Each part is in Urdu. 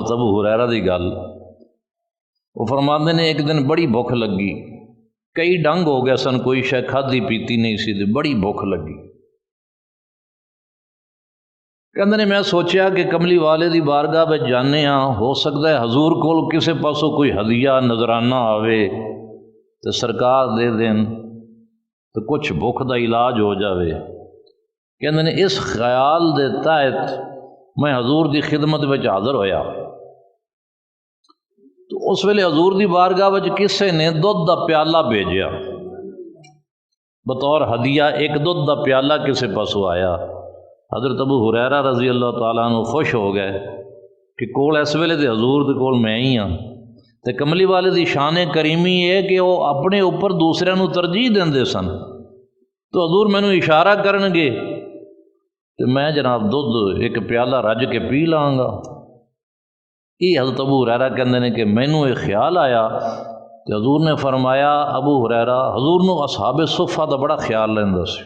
حضرت ابو ہریرہ دی گل، وہ فرماندے نے ایک دن بڑی بھوک لگی، کئی ڈنگ ہو گئے سن، کوئی شے کھادی پیتی نہیں سی تے بڑی بھوک لگی۔ کہندے نے میں سوچیا کہ کملی والے دی بارگاہ وچ جانے ہاں، ہو سکتا ہے حضور کول کسے پاسوں کوئی ہدیہ نظرانہ آوے تے سرکار دے دین تو کچھ بھوک دا علاج ہو جاوے۔ کہندے نے اس خیال دے تحت میں حضور دی خدمت وچ حاضر ہویا، تو اس ویلے حضور دی بارگاہ وچ کسے نے دودھ دا پیالہ بھیجیا بطور ہدیہ، ایک دودھ دا پیالہ کسے پاسوں آیا۔ حضرت ابو ہریرہ رضی اللہ تعالیٰ عنہ خوش ہو گئے کہ کول اس ویلے تے حضور دے کول میں ہی ہاں، تے کملی والے دی شان کریمی ہے کہ وہ اپنے اوپر دوسرے نو ترجیح دیندے سن، تو حضور مینوں اشارہ کرن گے تے میں جناب دودھ ایک پیالہ رج کے پی لاں گا۔ یہ حضرت ابو ہریرہ کہندے نے کہ مینوں یہ خیال آیا تے حضور نے فرمایا، ابو ہریرہ حضور نو اصحاب صفہ دا بڑا خیال رہندا سی،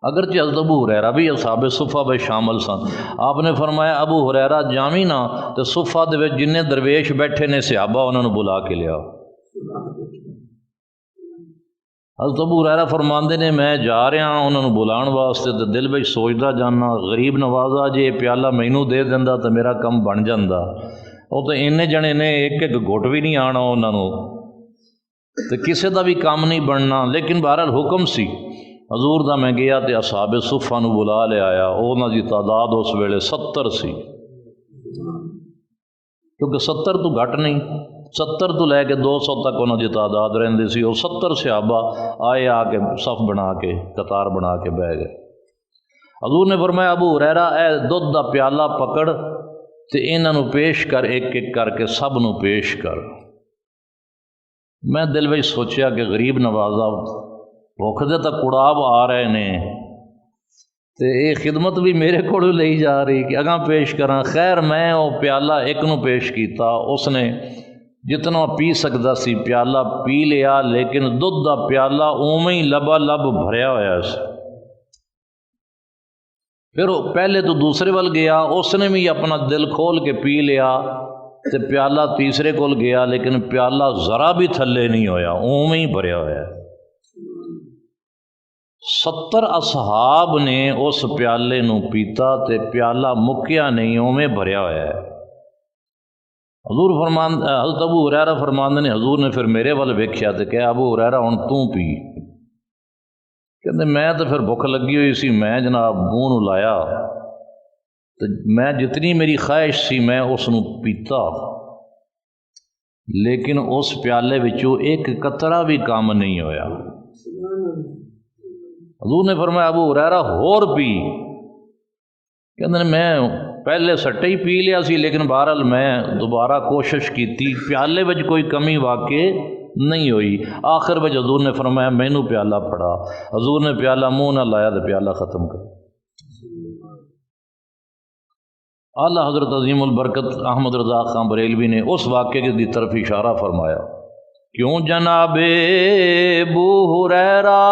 اگرچہ حضرت ابو ہریرہ بھی اصحاب صفہ میں شامل سن۔ آپ نے فرمایا ابو ہریرہ جاویں نا تے صفہ دے وچ جننے درویش بیٹھے نے صحابہ انہاں نو بلا کے لیا۔ حضرت ابو ہریرہ فرماندے نے میں جا رہا ہاں انہاں نو بلان واسطے، تے دل وچ سوچدا جانا غریب نوازا جے پیالہ مینوں دے دیندا تے میرا کم بن جاندا، وہ تو اینے جنے نے ایک ایک گھٹ بھی نہیں آنا انہاں نو تے کسے دا بھی کام نہیں بننا، لیکن بہرحال حکم سی حضور دا، میں گیا تے اصحاب صفہ نو بلا لے آیا۔ انہاں دی تعداد اس ویلے 70 سی، کیونکہ 70 تو گھٹ نہیں، 70 تو لے کے 200 تک انہاں دی تعداد رہندی سی۔ وہ 70 صحابہ آئے، آ کے صف بنا کے قطار بنا کے بہ گئے۔ حضور نے فرمایا ابو ہریرہ اے دودھ دا پیالہ پکڑ تے انہاں نو پیش کر، ایک ایک کر کے سب نو پیش کر۔ میں دل وچ سوچیا کہ غریب نوازا بھوک دے تک کڑاب آ رہے نے تے یہ خدمت بھی میرے کو لئی جا رہی کہ اگاں پیش کراں۔ خیر میں وہ پیالہ ایک نو پیش کیتا، اس نے جتنا پی سکتا سی پیالہ پی لیا، لیکن دودھ دا پیالہ اوویں ہی لبا لب بھریا ہویا سی۔ پھر وہ پہلے تو دوسرے ول گیا، اس نے بھی اپنا دل کھول کے پی لیا تے پیالہ تیسرے کول گیا، لیکن پیالہ ذرا بھی تھلے نہیں ہویا، اوویں ہی بھریا ہویا ہے۔ 70 اصحاب نے اس پیالے نو پیتا تے پیالہ مکیا نہیں، اوویں بھریا ہویا ہے۔ حضرت ابو ہریرہ فرماندے نے حضور نے پھر میرے ول ویکھیا تے کہا ابو ہریرہ ہن تو پی۔ کہندے میں تو پھر بھوک لگی ہوئی سی، میں جناب منہ نو لایا تے میں جتنی میری خواہش سی میں اس نو پیتا، لیکن اس پیالے وچوں ایک قطرہ بھی کم نہیں ہویا۔ حضور نے فرمایا ابو ہریرہ ہور پی۔ کہندے میں پہلے سٹے ہی پی لیا سی، لیکن بہرحال میں دوبارہ کوشش کیتی، پیالے وچ کوئی کمی واقع نہیں ہوئی۔ آخر وچ حضور نے فرمایا مینوں پیالہ پھڑا۔ حضور نے پیالہ منہ نہ لایا تو پیالہ ختم کر۔ اعلیٰ حضرت عظیم البرکت احمد رضا خان بریلوی نے اس واقعے کی طرف اشارہ فرمایا، کیوں جناب ابو ہریرہ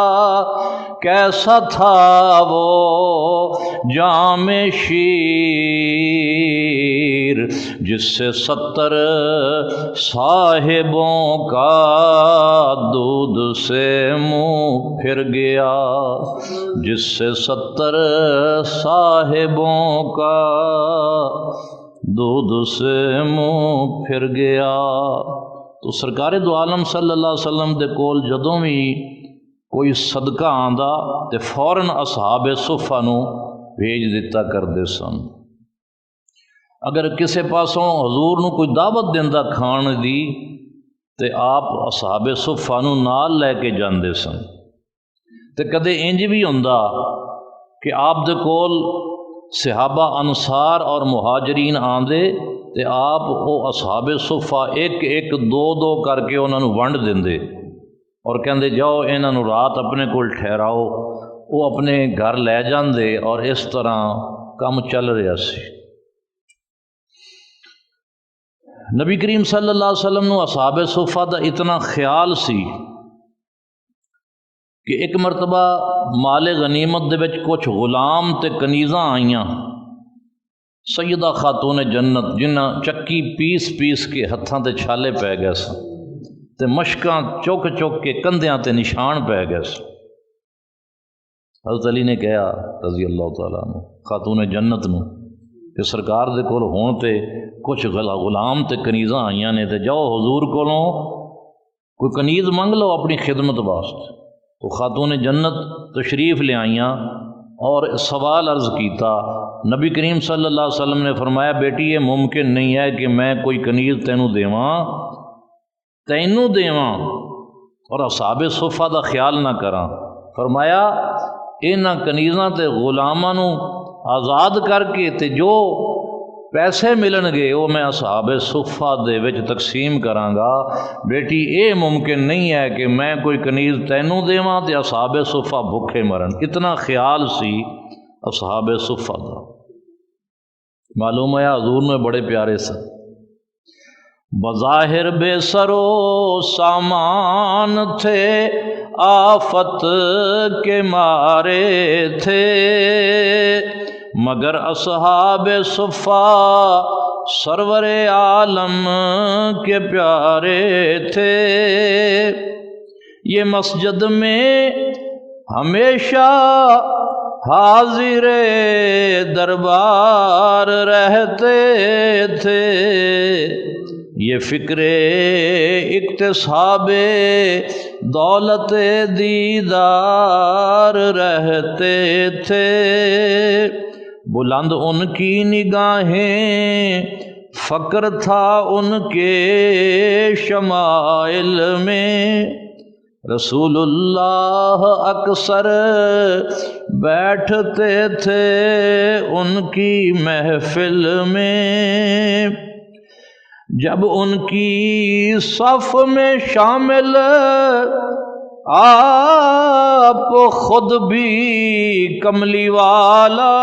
کیسا تھا وہ جام شیر جس سے 70 صاحبوں کا دودھ سے منہ پھر گیا، جس سے 70 صاحبوں کا دودھ سے منہ پھر گیا۔ تو سرکار دو عالم صلی اللہ علیہ وسلم دے کول جدوں بھی کوئی صدقہ آندا تے فوراً اصحاب صفہ نو بھیج دیتا کردے سن۔ اگر کسے پاسوں حضور نو کوئی دعوت دیندا کھان دی تے آپ اصحاب صفہ نو نال لے کے جاندے سن۔ تے کدے انج بھی ہوندا کہ آپ دے کول صحابہ انصار اور مہاجرین آندے تے آپ او اصحاب صفہ ایک ایک دو دو کر کے انہاں نو ونڈ دیندے اور کہندے جاؤ انہاں نو رات اپنے کول ٹھہراؤ، وہ اپنے گھر لے جاندے، اور اس طرح کم چل رہا سی۔ نبی کریم صلی اللہ علیہ وسلم نو اصحاب صفہ دا اتنا خیال سی کہ ایک مرتبہ مال غنیمت دے وچ کچھ غلام تے کنیزاں آئیاں سیدہ خاتون جنت جنہ چکی پیس پیس کے ہتھاں تے چھالے پی گئے سن تے مشکاں چک چک کے کندھیاں تے نشان پی گئے سن۔ حضرت علی نے کہا رضی اللہ تعالیٰ عنہ خاتون جنت نو کہ سرکار دے کول ہون تے کچھ غلام تے کنیزاں آئیاں نے تے جاؤ حضور کولوں کوئی کنیز منگ لو اپنی خدمت واسطے۔ تو خاتون جنت تشریف لے آئیاں اور سوال عرض کیتا۔ نبی کریم صلی اللہ علیہ وسلم نے فرمایا بیٹی یہ ممکن نہیں ہے کہ میں کوئی کنیز تینوں دیواں اور اصحاب صفہ دا خیال نہ کراں۔ فرمایا انہاں کنیزاں تے غلاماں نو آزاد کر کے تے جو پیسے ملن گے وہ میں اصحاب صفہ دے وچ تقسیم کراں گا۔ بیٹی اے ممکن نہیں ہے کہ میں کوئی کنیز تینوں دیواں تے اصحاب صفہ بھوکے مرن۔ اتنا خیال سی اصحاب صفہ دا۔ معلوم ہے حضور میں بڑے پیارے سن، بظاہر بے سر و سامان تھے آفت کے مارے تھے، مگر اصحاب صفہ سرور عالم کے پیارے تھے۔ یہ مسجد میں ہمیشہ حاضر دربار رہتے تھے، یہ فکر اکتساب دولت دیدار رہتے تھے۔ بلند ان کی نگاہیں فقر تھا ان کے شمائل میں، رسول اللہ اکثر بیٹھتے تھے ان کی محفل میں، جب ان کی صف میں شامل آپ خود بھی کملی والا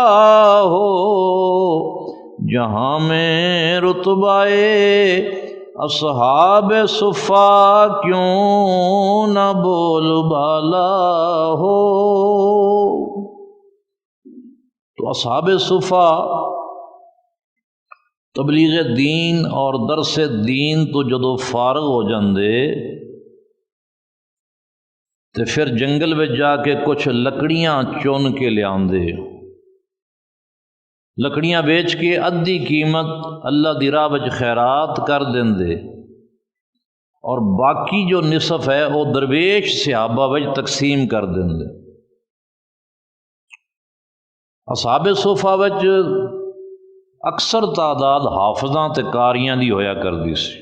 ہو، جہاں میں رتبہ اصحاب صفہ کیوں نہ بول بالا ہو۔ تو اصحاب صفہ تبلیغ دین اور درس دین تو جدو فارغ ہو جاندے تے پھر جنگل میں جا کے کچھ لکڑیاں چن کے لے آندے، لکڑیاں بیچ کے ادھی قیمت اللہ دی راہ وچ خیرات کر دیندے، اور باقی جو نصف ہے وہ درویش صحابہ وچ تقسیم کر دیندے۔ اصحاب صفہ وچ اکثر تعداد حافظاں تے قاریاں دی ہویا کردی سی۔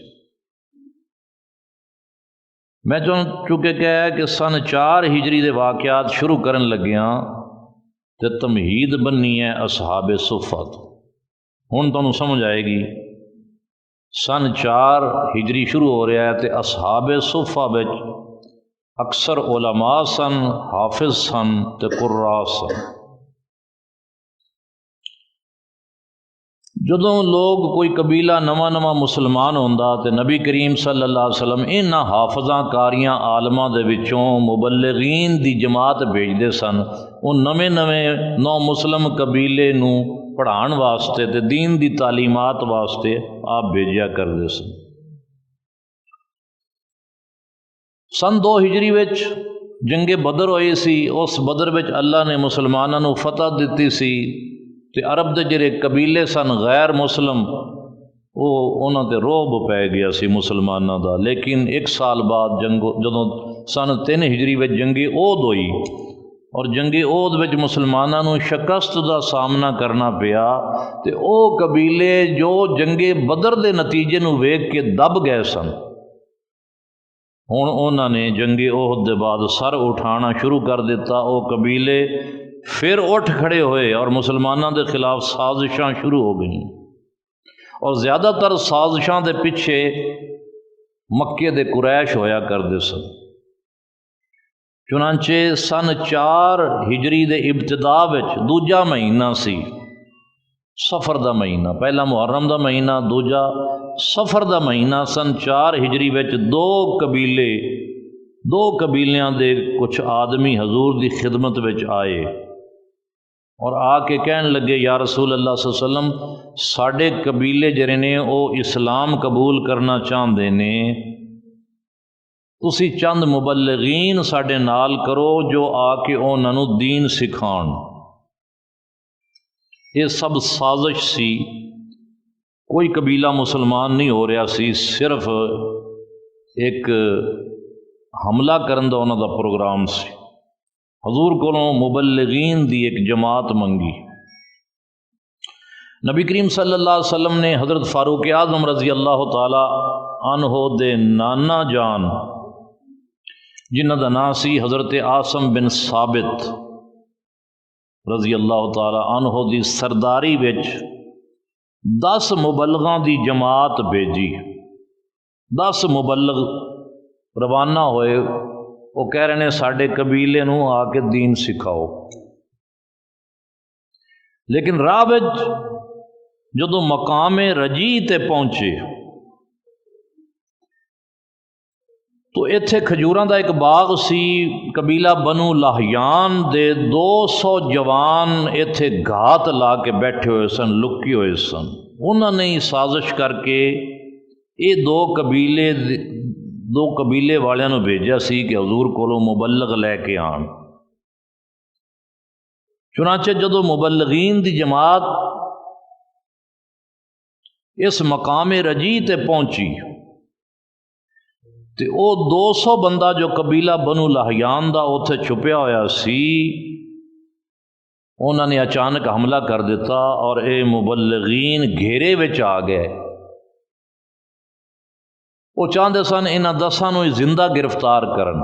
میں چونکہ کہا کہ سن 4 ہجری دے واقعات شروع کرن لگیاں تے تمہید بننی ہے اصحاب صفہ تو ہن تانوں سمجھ آئے گی۔ سن 4 ہجری شروع ہو رہا ہے تے اصحاب صفہ وچ اکثر علماء سن، حافظ سن تے قراء سن۔ جدوں لوگ کوئی قبیلہ نواں مسلمان ہوندا تے نبی کریم صلی اللہ علیہ وسلم انہاں حافظاں قاریاں عالماں دے وچوں مبلغین دی جماعت بھیجدے سن، وہ نویں نو مسلم قبیلے نو پڑھان واسطے تے دین دی تعلیمات واسطے آپ بھیجیا کردے سن۔ سن 2 ہجری وچ جنگ بدر ہوئی سی، اس بدر وچ اللہ نے مسلماناں نو فتح دتی سی تے عرب دے جڑے قبیلے سن غیر مسلم وہ انہاں تے روب پی گیا سی مسلماناں دا۔ لیکن 1 سال بعد جدوں سن 3 ہجری وچ جنگ احد ہوئی اور جنگ احد وچ مسلماناں نو شکست دا سامنا کرنا پیا تے او قبیلے جو جنگ بدر دے نتیجے نو ویکھ کے دب گئے سن، ہن انہاں نے جنگ احد دے بعد سر اٹھانا شروع کر دیتا۔ او قبیلے پھر اٹھ کھڑے ہوئے اور مسلمانوں دے خلاف سازشاں شروع ہو گئیں، اور زیادہ تر سازشاں دے پیچھے مکے دے قریش ہویا کردے سن۔ چنانچہ سن 4 ہجری دے ابتدا وچ دوجا مہینہ سی، سفر دا مہینہ، پہلا محرم دا مہینہ، دوجا سفر دا مہینہ، سن 4 ہجری وچ 2 قبیلیاں دے کچھ آدمی حضور دی خدمت وچ آئے اور آ کے کہن لگے یا رسول اللہ صلی اللہ علیہ وسلم ساڈے قبیلے جڑے نے وہ اسلام قبول کرنا چاہتے نے، تسی چند مبلغین ساڈے نال کرو جو آ کے انہاں نوں دین سکھان۔ یہ سب سازش سی، کوئی قبیلہ مسلمان نہیں ہو رہا سی، صرف ایک حملہ کرن دا انہاں دا پروگرام سی۔ حضور کولوں مبلغین دی ایک جماعت منگی۔ نبی کریم صلی اللہ علیہ وسلم نے حضرت فاروق اعظم رضی اللہ تعالی عنہ دے نانا جان جنہ دا نام سی حضرت عاصم بن ثابت رضی اللہ تعالی عنہ دی سرداری وچ 10 مبلغاں دی جماعت بھیجی۔ 10 مبلغ روانہ ہوئے، وہ کہہ رہے ہیں ساڈے قبیلے نوں آ کے دین سکھاؤ۔ لیکن راہ وچ جدوں مقام رجی تے پہنچے تو ایتھے کھجوراں دا ایک باغ سی، قبیلہ بنو لہیان دے 200 جوان ایتھے گھات لا کے بیٹھے ہوئے سن، لکی ہوئے سن۔ انہوں نے سازش کر کے یہ دو قبیلے والیاں نوں بھیجا سی کہ حضور کولوں مبلغ لے کے آن۔ چنانچہ جدو مبلغین دی جماعت اس مقام رجی تے پہنچی تے او 200 بندہ جو قبیلہ بنو لہیان دا اوتھے چھپیا ہویا سی، انہوں نے اچانک حملہ کر دیتا اور اے مبلغین گھیرے وچ آ گئے۔ وہ چاہتے سن انہاں 10 نوں زندہ گرفتار کرن،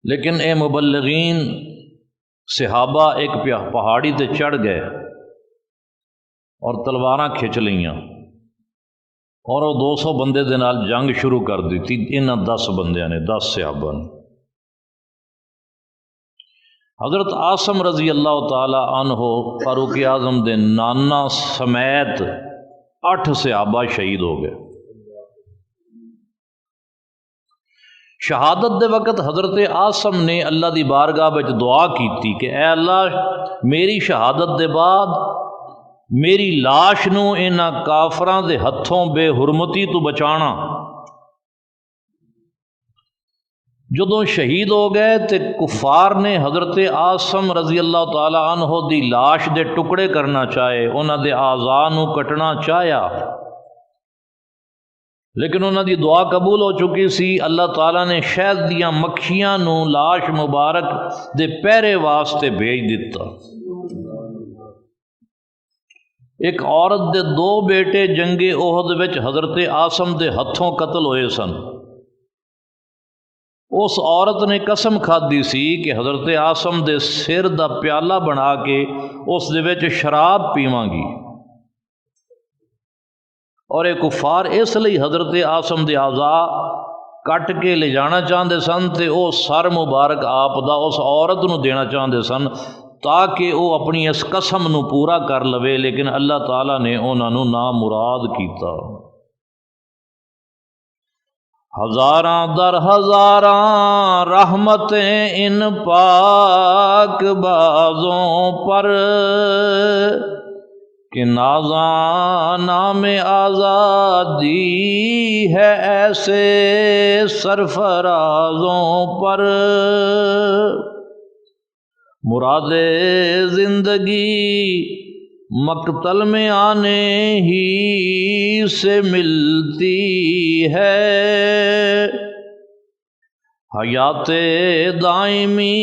لیکن اے مبلغین صحابہ ایک پہاڑی تے چڑھ گئے اور تلواراں کھچ لیاں اور وہ 200 بندے دے نال جنگ شروع کر دیتی انہاں 10 بندیاں نے، 10 صحابہ نے۔ حضرت عاصم رضی اللہ تعالی عنہ فاروق اعظم دے نانا سمیت 8 صحابہ شہید ہو گئے۔ شہادت دے وقت حضرت عاصم نے اللہ دی بارگاہ وچ دعا کیتی کہ اے اللہ میری شہادت دے بعد میری لاش نو انہاں کافراں دے ہتھوں بے حرمتی تو بچانا۔ جدوں شہید ہو گئے تے کفار نے حضرت عاصم رضی اللہ تعالی عنہ دی لاش دے ٹکڑے کرنا چاہے، انہاں دے اعضاء نو کٹنا چاہیا، لیکن انہاں دی دعا قبول ہو چکی سی۔ اللہ تعالیٰ نے شہد دیاں مکھیاں نو لاش مبارک دے پہرے واسطے بھیج دیتا۔ ایک عورت دے 2 بیٹے جنگ احد وچ حضرت عاصم دے ہتھوں قتل ہوئے سن۔ اس عورت نے قسم کھادی سی کہ حضرت عاصم دے سر دا پیالہ بنا کے اس دے وچ شراب پیواں گی، اور ایک کفار اس لیے حضرت عاصم دے اعضاء کٹ کے لے جانا چاہتے سن تے او سر مبارک آپ دا اس عورت نو دینا چاہتے سن تاکہ او اپنی اس قسم نو پورا کر لوے، لیکن اللہ تعالیٰ نے انہاں نو نامراد کیتا۔ ہزاراں در ہزاراں رحمتیں ان پاک بازوں پر کہ نازاں نام آزادی ہے ایسے سرفرازوں پر۔ مراد زندگی مقتل میں آنے ہی سے ملتی ہے، حیات دائمی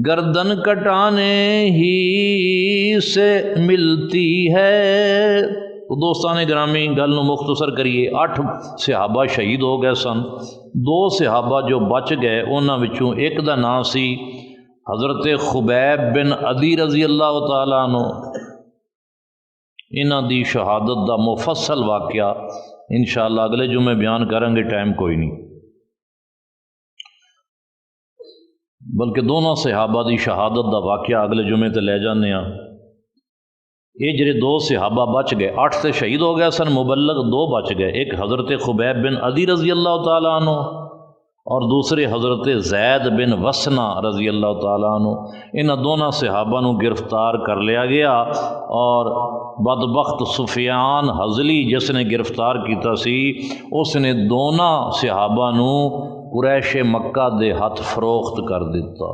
گردن کٹانے ہی سے ملتی ہے۔ تو دوستان گرامی گل نو مختصر کریے، 8 صحابہ شہید ہو گئے سن، 2 صحابہ جو بچ گئے انہاں وچوں ایک دا نام سی حضرت خبیب بن عدی رضی اللہ تعالیٰ عنہ۔ انہاں دی شہادت دا مفصل واقعہ انشاءاللہ اگلے جمعے بیان کریں گے، ٹائم کوئی نہیں، بلکہ دونوں صحابہ دی شہادت دا واقعہ اگلے جمعے تے لے جانے ہاں۔ یہ جڑے 2 صحابہ بچ گئے، 8 تے شہید ہو گئے سن، مبلغ 2 بچ گئے، ایک حضرت خبیب بن عدی رضی اللہ تعالیٰ عنہ اور دوسرے حضرت زید بن وسنا رضی اللہ تعالیٰ عنہ، انہاں دونوں صحابہ نو گرفتار کر لیا گیا، اور بدبخت سفیان ہزلی جس نے گرفتار کیتا سی، اس نے دونوں صحابہ نو قریش مکہ دے ہاتھ فروخت کر دیتا۔